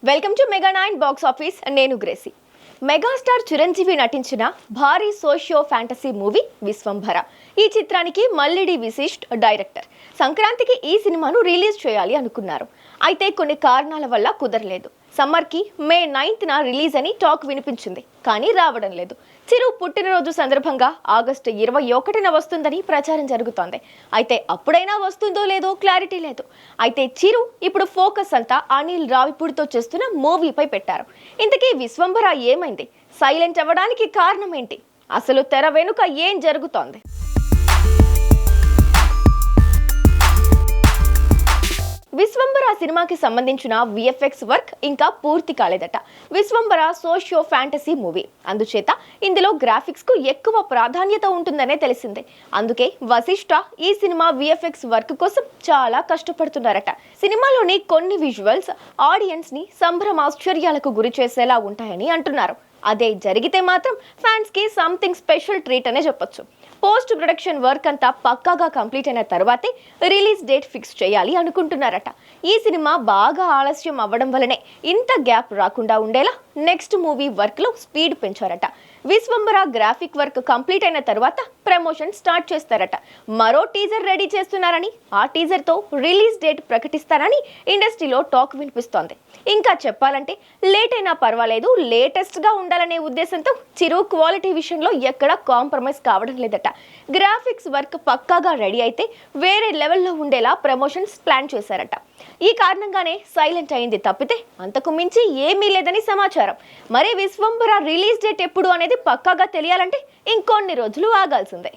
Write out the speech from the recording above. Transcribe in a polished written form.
Welcome to mega 9 box office. నేను Gracy. Megastar Chiranjeevi నటించిన భారీ సోషియో ఫ్యాంటసీ మూవీ విశ్వంభర. ఈ చిత్రానికి మల్లిడి విశిష్ట్ డైరెక్టర్. సంక్రాంతికి ఈ సినిమాను రిలీజ్ చేయాలి అనుకున్నారు. అయితే కొన్ని కారణాల వల్ల కుదరలేదు. సమ్మర్కి మే 9న రిలీజ్ అని టాక్ వినిపించింది, కానీ రావడం లేదు. చిరు పుట్టినరోజు సందర్భంగా ఆగస్టు 21న వస్తుందని ప్రచారం జరుగుతోంది. అయితే అప్పుడైనా వస్తుందో లేదో క్లారిటీ లేదు. అయితే చిరు ఇప్పుడు ఫోకస్ అంతా అనిల్ రావిపూడితో చేస్తున్న మూవీపై పెట్టారు. ఇంతకీ విశ్వంభర ఏమైంది? సైలెంట్ అవ్వడానికి కారణం ఏంటి? అసలు తెర వెనుక ఏం జరుగుతోంది? విశ్వంభర సినిమాకి సంబంధించిన విఎఫ్ఎక్స్ వర్క్ ఇంకా పూర్తి కాలేదట. విశ్వంభర సోషియో ఫ్యాంటసీ మూవీ, అందుచేత ఇందులో గ్రాఫిక్స్ కు ఎక్కువ ప్రాధాన్యత ఉంటుందనే తెలిసిందే. అందుకే వశిష్ఠ ఈ సినిమా విఎఫ్ఎక్స్ వర్క్ కోసం చాలా కష్టపడుతున్నారట. సినిమాలోని కొన్ని విజువల్స్ ఆడియన్స్ ని సంభ్రమాశ్చర్యాలకు గురి చేసేలా ఉంటాయని అంటున్నారు. అదే జరిగితే మాత్రం ఫ్యాన్స్ కి సంథింగ్ స్పెషల్ ట్రీట్ అనే చెప్పొచ్చు. పోస్ట్ ప్రొడక్షన్ వర్క్ అంతా పక్కాగా కంప్లీట్ అయిన తర్వాతే రిలీజ్ డేట్ ఫిక్స్ చేయాలి అనుకుంటున్నారట. ఈ సినిమా బాగా ఆలస్యం అవ్వడం వల్లనే ఇంత గ్యాప్ రాకుండా ఉండేలా నెక్స్ట్ మూవీ వర్క్ లో స్పీడ్ పెంచారట. విశ్వంభర గ్రాఫిక్ వర్క్ కంప్లీట్ అయిన తర్వాత ప్రమోషన్ స్టార్ట్ చేస్తారట. మరో టీజర్ రెడీ చేస్తున్నారని, ఆ టీజర్ తో రిలీజ్ డేట్ ప్రకటిస్తారని ఇండస్ట్రీలో టాక్ వినిపిస్తోంది. ఇంకా చెప్పాలంటే లేట్ అయినా పర్వాలేదు, లేటెస్ట్ గా ఉండాలనే ఉద్దేశంతో చిరు క్వాలిటీ విషయంలో ఎక్కడా కాంప్రమైజ్ కావడం లేదట. గ్రాఫిక్స్ వర్క్ పక్కాగా రెడీ అయితే వేరే లెవెల్లో ఉండేలా ప్రమోషన్స్ ప్లాన్ చేశారట. ఈ కారణంగానే సైలెంట్ అయింది తప్పితే అంతకు మించి ఏమీ లేదని సమాచారం. మరి విశ్వంభర రిలీజ్ డేట్ ఎప్పుడు అనేది పక్కాగా తెలియాలంటే ఇంకొన్ని రోజులు ఆగాల్సిందే.